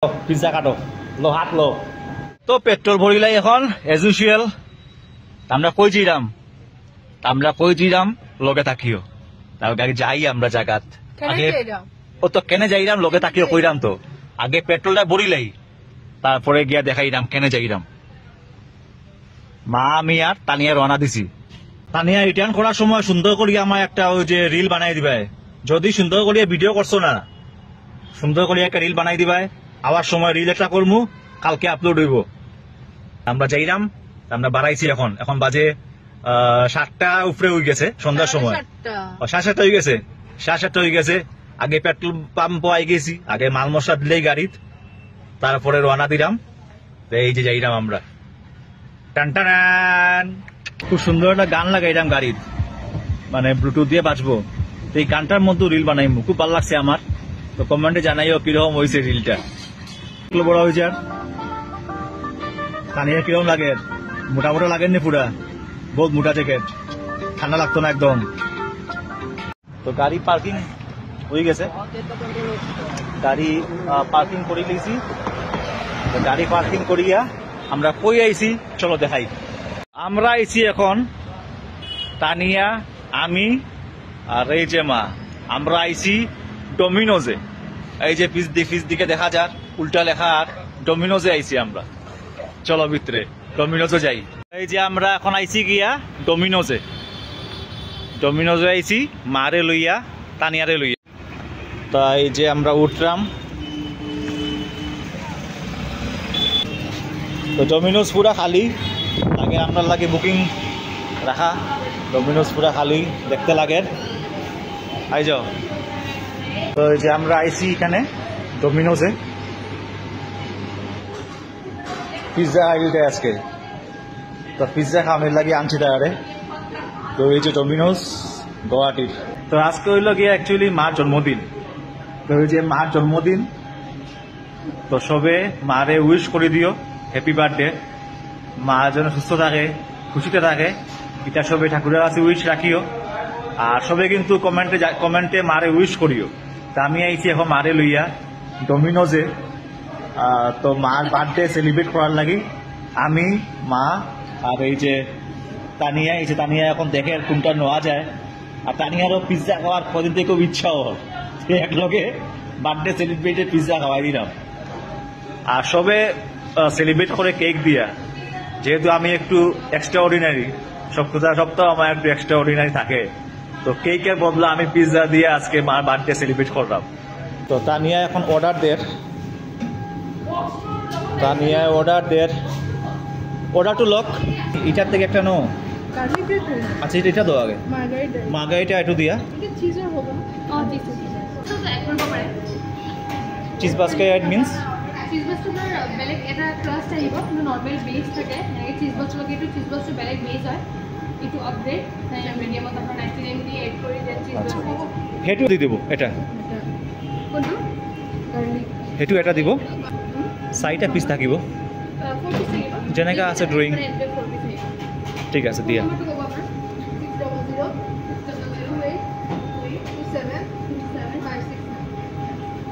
Pizza কাটো লো হাত লো তো পেট্রোল ভরিলাই এখন এজ ইউজুয়াল আমরা কই যাইরাম লগে থাকিও তাও আগে যাই আমরা জায়গাত আগে ও তো কেনে যাইরাম লগে থাকিও কইরাম তো আগে পেট্রোলটা ভরিলাই তারপরে গিয়া দেখাইরাম কেনে যাইরাম মা আমি আর তানিয়া রওনা দিছি তানিয়া রিটার্ন করার সময় সুন্দর করিয়া আমার একটা ওই যে রিল বানাই দিবাই যদি সুন্দর করিয়া ভিডিও করছো না সুন্দর করিয়া একটা রিল বানাই দিবাই আবার সময় রিল একটা করমু কালকে আপলোড হইব আমরা যাইরাম আমরা বাড়াইছি এখন বাজে 7টা উপরে হয়ে গেছে সন্ধ্যার সময় 7:30 হয়ে গেছে 7:30 হয়ে গেছে আগে পেট্রোল পাম্প আই গেছি আগে মাল মশলা দিলেই গাড়িত তারপরে রওনা দিলাম এই যে যাইরাম আমরা টান টান খুব সুন্দর একটা গান লাগাইলাম গাড়ির মানে ব্লুটুথ দিয়ে বাজবো এই গানটার মধ্যে রিল বানাইমু খুব ভালো লাগছে আমার তো কমেন্টে জানাইও কিরকম হয়েছে রিলটা বড় হয়েছে আর কানিয়া কিরকম লাগে মোটা লাগেননি পুরা বহুত মোটা জ্যাকেট ঠান্ডা লাগতো না একদম তো গাড়ি পার্কিং হয়ে গেছে গাড়ি পার্কিং করে লিয়েছি গাড়ি পার্কিং করিয়া আমরা কই আইছি চলো দেখাই আমরা আইছি এখন তানিয়া আমি আর এই যে মা আমরা আইছি ডমিনোজে এই যে ফিস দিকে দেখা যার উল্টা লেখা আর ডমিনোজে আইছি আমরা চলো ভিতরে ডমিনোজে যাই এই যে আমরা এখন আইছি গিয়া ডমিনোজে আইছি মারে লইয়া তানিয়ারে লইয়া তাই এই যে আমরা উঠলাম তো ডমিনোজ পুরা খালি আগে আপনার লাগে বুকিং রাখা ডমিনোজ পুরা খালি দেখতে লাগে আই যাও তো এই যে আমরা আইছি এখানে ডমিনোজে পিজ্জা আইলটা আজকে তো পিজ্জা খাওয়ানোর লাগে আনছি তারে তো এই যে ডমিনোজ গুয়াহাটির তো আজকে হইল গিয়ে অ্যাকচুয়ালি মার জন্মদিন তো এই যে মার জন্মদিন তো সবে মারে উইশ করে দিও হ্যাপি বার্থডে মা যেন সুস্থ থাকে খুশিতে থাকে এটা সবে ঠাকুরের কাছে উইশ রাখিও আর সবে কিন্তু কমেন্টে মারে উইশ করিও তা আমি আইছি এখন মারে লইয়া ডমিনোজে তো মার বার্থডে সেলিব্রেট করার লাগি আমি মা আর এই যে তানিয়া এখন দেখে কোনটা নেওয়া যায় আর তানিয়ারও পিজ্জা খাওয়ার কদিন থেকে খুব ইচ্ছা ওর একলগে বার্থডে সেলিব্রেটে পিজ্জা খাওয়াই দিলাম আর সবে সেলিব্রেট করে কেক দিয়া যেহেতু আমি একটু এক্সট্রা অর্ডিনারি সপ্তাহ আমার একটু এক্সট্রা অর্ডিনারি থাকে তো কেকের বদলে আমি পিজ্জা দিয়ে আজকে মার বার্থডে সেলিব্রেট করলাম তো তানিয়া এখন অর্ডার টু লক এটার থেকে একটা নো আচ্ছা এটা দাও আগে মার্গারিটা একটু দিয়া চিজ বাস্কেট মিন্স চিজ বস্তুৰ বেলেগ এটা ক্ৰাষ্ট আহিব কিন্তু নৰ্মেল বেছ থাকে এই চিজ বস্তুৰ কিন্তু চিজ বস্তু বেলেগ বেছ হয় ইটো আপগ্ৰেড মিডিয়ামত আপোনাৰ 99 এড কৰি দেন চিজ বস্তু হেতু দি দিব এটা কোনটো গাৰ্লিক হেতু এটা দিব 4টা পিস থাকিব 4 পিস থাকিব যেনেকা আছে ড্ৰয়িং ঠিক আছে দিয়া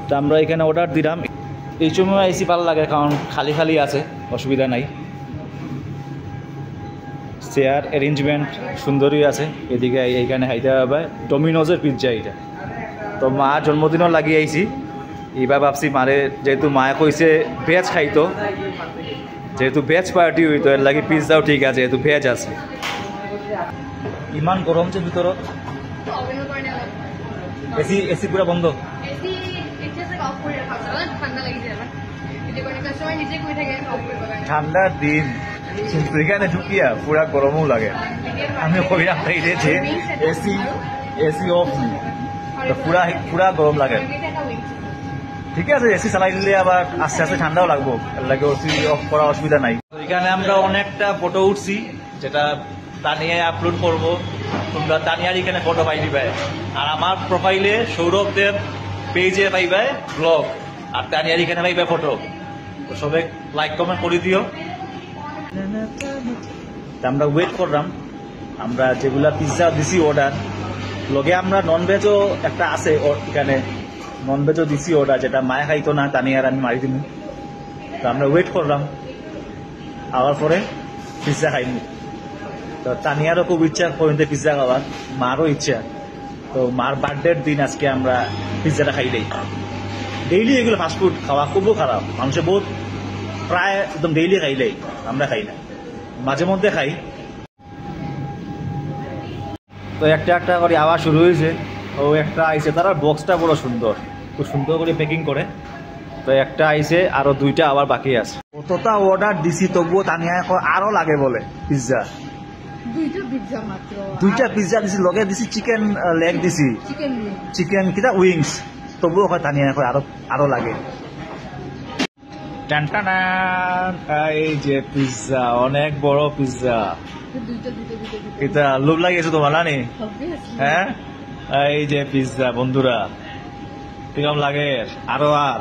তো আমরা এখানে অর্ডার দিলাম এই সময় আইসি ভালো লাগে কারণ খালি আছে অসুবিধা নাই চেয়ার অ্যারেঞ্জমেন্ট সুন্দরই আছে এদিকে এইখানে হাইতে হবে ডমিনোজের পিজ্জা এইটা তো মা জন্মদিনও লাগি আইছি এইবার ভাবছি মারে যেহেতু মায়ে কইছে ভেজ খাইতো যেহেতু ভেজ পার্টি হইতো এর লাগে পিজ্জাও ঠিক আছে যেহেতু ভেজ আছে ইমান গরম যে ভিতৰত এসি পুরা বন্ধ ঠান্ডার দিন কিন্তু এখানে ঢুকিয়া পুরা গরমও লাগে আমি কইরাম যে এসি অফ পুরা গরম লাগে ঠিক আছে এসি চালাই দিলে আবার আস্তে আস্তে ঠান্ডাও লাগবো লাগে এসি অফ করা অসুবিধা নাই এখানে আমরা অনেকটা ফটো উঠছি যেটা তানিয়ায় আপলোড করবো তোমরা তানিয়ার এখানে ফটো পাই দিবে আর আমার প্রোফাইলে সৌরভদের পেজে পাইবে ব্লগ আর তানিয়ার এখানে পাইবে ফটো তো সবাই লাইক কমেন্ট করে দিও আমরা ওয়েট করলাম আমরা যেগুলা পিজ্জা দিছি অর্ডার লগে আমরা নন ভেজও একটা আছে এখানে নন ভেজও দিছি অর্ডার যেটা মায়ে খাইতো না তানিয়ার আমি মারি দিমু তো আমরা ওয়েট করলাম, আওয়ার পরে পিৎজা খাইনি। তো তানিয়ারও খুব ইচ্ছা পর্যন্ত পিৎজা খাওয়ার, মারও ইচ্ছা। তো মার বার্থডের দিন আজকে আমরা পিৎজাটা খাই দেই। ডেইলি এগুলো ফাস্টফুড খাওয়া খুবই খারাপ, মানুষের বহুত প্রায় একদম ডেইলি খাইলেই, আমরা খাই না, মাঝে মধ্যে খাই। তো একটা একটা করে আওয়াজ শুরু হয়েছে। ও একটা আইছে, তার বক্সটা বড় সুন্দর, খুব সুন্দর করে প্যাকিং করে। তো একটা আইছে, আরো দুইটা আবার বাকি আছে। কতটা অর্ডার দিছি তবুও তানিয়া আরো লাগে বলে পিৎজা। দুইটা পিৎজা দিছি, লগে দিছি চিকেন লেগ দিছি, চিকেন কিটা উইংস, তবুও হয় তানিয়া আরো আরো লাগে। এই যে পিৎজা, অনেক বড় পিৎজা। এটা লোভ লাগিয়েছে তোমার না নি? হ্যাঁ, এই যে পিৎজা বন্ধুরা, কিরকম লাগে? আরো আর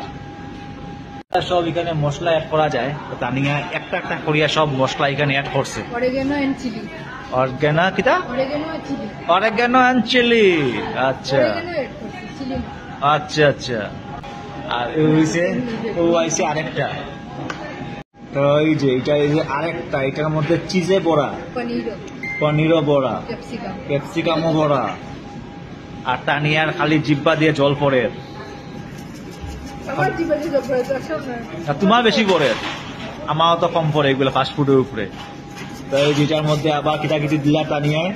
সব এখানে মশলা অ্যাড করা যায়। তানিয়া একটা একটা করিয়া সব মশলা এখানে অ্যাড করছে। অর্গানা কিটা? Oregano and chilli. আচ্ছা আচ্ছা আচ্ছা। আর ও আইছে আরেকটা। তো এই যে এটা, এই যে আরেকটা, এটার মধ্যে চিজে বড়া, পনিরও বড়া, ক্যাপসিকামও বড়া। আর তানিয়ার খালি জিব্বা দিয়ে জল পড়ে। তোমার বেশি পড়ে, আমারও তো কম পড়ে এগুলো ফাস্টফুডের উপরে। তো এই যেটার মধ্যে আবার কিটা কিটি দিলা তানিয়ায়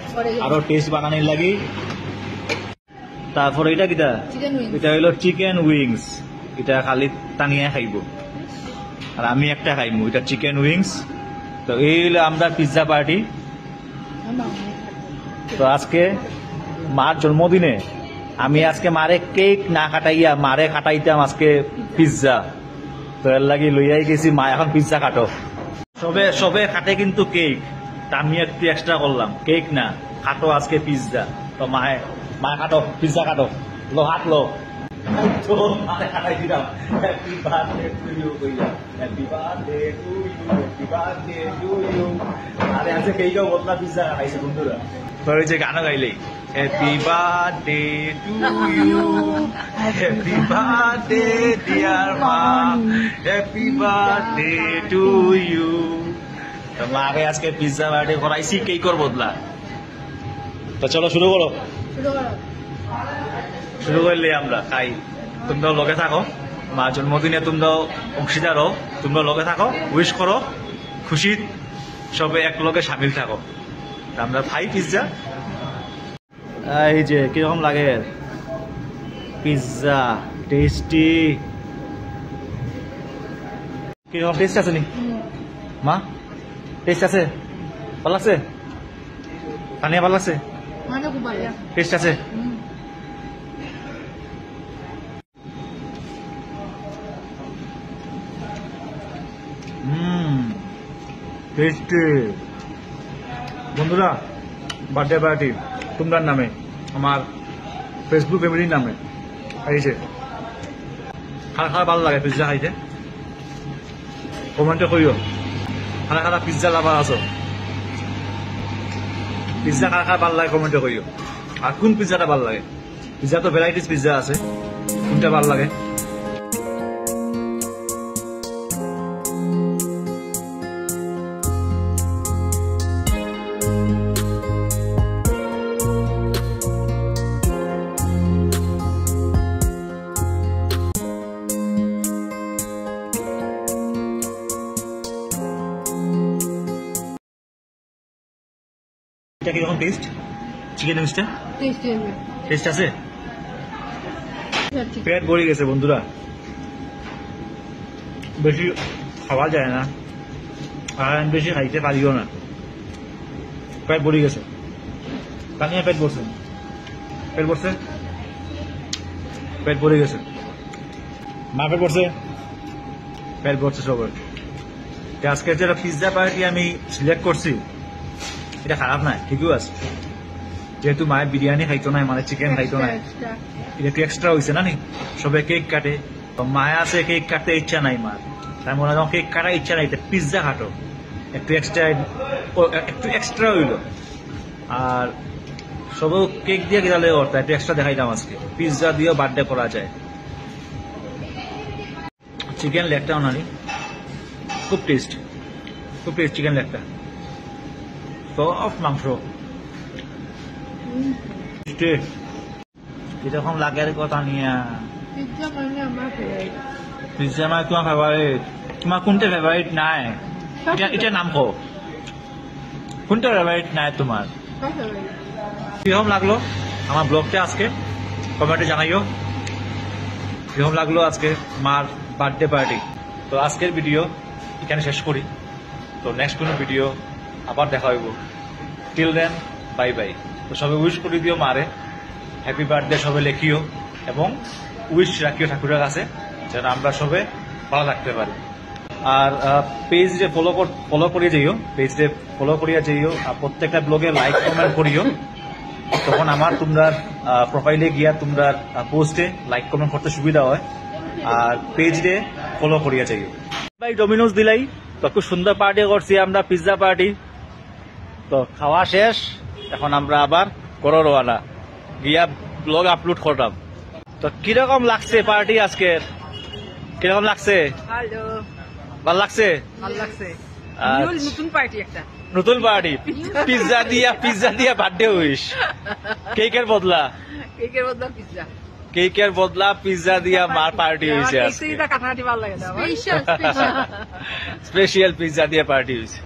আরো টেস্ট বানানোর লাগি। তারপরে এটা কিটা, এটা হইলো চিকেন উইংস। এটা খালি তানিয়া খাইব আর আমি একটা খাইমু, এটা চিকেন উইংস। তো এই হইলো আমরা পিৎজা পার্টি। তো আজকে মার জন্মদিনে আমি আজকে মারে কেক না কাটাইয়া মারে কাটাইতাম আজকে পিৎজা। তো এর লাগি লইয়াই গেছি, মা এখন পিৎজা কাটো। সবে সবে কাটে কিন্তু কেক, তা আমি একটু এক্সট্রা করলাম, কেক না কাটো আজকে পিৎজা। তো মায়ে কাটো পিৎজা কাটো, লো হাত লো। কাটাই দিলাম হ্যাপি বার্থডে টু ইউ কইয়া, happy birthday to you, happy birthday to you. আরে আজকে কেকও বদলা পিৎজা খাইছে বন্ধুরা। তো এই যে গানও গাইলেই happy birthday to you, happy birthday dear মা, হ্যাপি বার্থডে টু ইউ। তো মাকে আজকে পিৎজা বার্থডে করাইছি কেকর বদলা। তো চলো শুরু করো। শুরু করলে আমরা খাই, তোমরাও লগে থাকো। মা জন্মদিনে তোমরাও অংশীদার হও, তোমরাও লগে থাকো, উইশ করো, খুশি সবে এক লগে সামিল থাকো। আমরা খাই পিৎজা। এই যে কিরকম লাগে পিৎজা, টেস্টি। কিরকম টেস্ট আছে নি মা? টেস্ট আছে? ভালো লাগছে? তানিয়া ভালো লাগছে? টেস্ট আছে? টেস্টি। বন্ধুরা, বার্থডে পার্টি তোমরার নামে, আমার ফেসবুক ফ্যামিলির নামে খাইছে। খারা ভালো লাগে পিৎজা খাইতে? কমেন্টে কইও খারা পিৎজা লাভার আছো। পিৎজা খারা ভালো লাগে কমেন্টে কইও। আর কোন পিৎজাটা ভালো লাগে? পিৎজা তো ভ্যারাইটিস পিৎজা আছে, কোনটা ভালো লাগে? এটা কিরকম টেস্ট? চিকেন উইংসটা টেস্ট আছে? পেট ভরে গেছে বন্ধুরা, বেশি খাওয়া যায় না আর আমি বেশি খাইতে পারিও না, পেট ভরে গেছে। তানিয়া পেট ভরছে, পেট ভরছে, পেট ভরে গেছে। মা পেট ভরছে, পেট ভরছে সবার। আজকে যেটা পিৎজা পার্টি আমি সিলেক্ট করছি এটা খারাপ নাই, ঠিকই আছে। যেহেতু মায়ের বিরিয়ানি খাইতো না, মানে চিকেন খাইতো না, এটা একটু এক্সট্রা হয়েছে না নি? সবে কেক কাটে, মায়া আছে কেক কাটতে ইচ্ছা নাই মার, তাই মনে হয় কেক কাটার ইচ্ছা নাই, পিৎজা কাটো, একটু এক্সট্রা হইলো। আর সব কেক দিয়ে গেলে ওরটা একটু এক্সট্রা দেখাইতাম আজকে, পিৎজা দিয়েও বার্থডে করা যায়। চিকেন লেগটাও নানি খুব টেস্ট চিকেন লেগটা সফট মাংস কিরকম লাগে কথা নিয়ে পিৎজা মানে আমার ফেভারিট পিজ্জা মানে তোমার ফেভারিট তোমার কোনটা ফেভারিট নাই এটা নাম কো কোনটা ফেভারিট নাই তোমার কিরকম লাগলো আমার ব্লগটা আজকে কমেন্টে জানাইও কিরকম লাগলো আজকে মার বার্থডে পার্টি তো আজকের ভিডিও এখানে শেষ করি তো নেক্সট কোনো ভিডিও আবার দেখা হইব টিল দেন বাই বাই তো সবাই উইশ করে দিও মারে হ্যাপি বার্থডে সবাই লেখিও এবং উইশ রাখিও ঠাকুরের কাছে যেন আমরা সবাই ভালো থাকতে পারি আর পেজে ফলো করিয়ে যাইও পেজে ফলো করিয়া যাইও আর প্রত্যেকটা ব্লগে লাইক কমেন্ট করিও তখন আমার তোমরা প্রোফাইলে গিয়া তোমরা পোস্টে লাইক কমেন্ট করতে সুবিধা হয় আর পেজে ফলো করিয়া যাইও ভাই ডোমিনোজ দিলাই তো খুব সুন্দর পার্টি করছি আমরা পিৎজা পার্টি তো খাওয়া শেষ এখন আমরা আবার করো রওনা গিয়া ব্লগ আপলোড করলাম তো কিরকম লাগছে পার্টি আজকের কিরকম লাগছে হ্যালো ভাল লাগছে ভালো লাগছে আচ্ছা। নতুন পার্টি একটা নতুন পার্টি পিৎজা দিয়া বার্থডে উইশ কেকের বদলা কেকের বদলা পিৎজা কেকের বদলা পিৎজা দিয়া মার পার্টি হয়েছে কাটাকাটি ভালো লাগে না আমার। স্পেশাল স্পেশাল পিৎজা দিয়ে পার্টি হয়েছে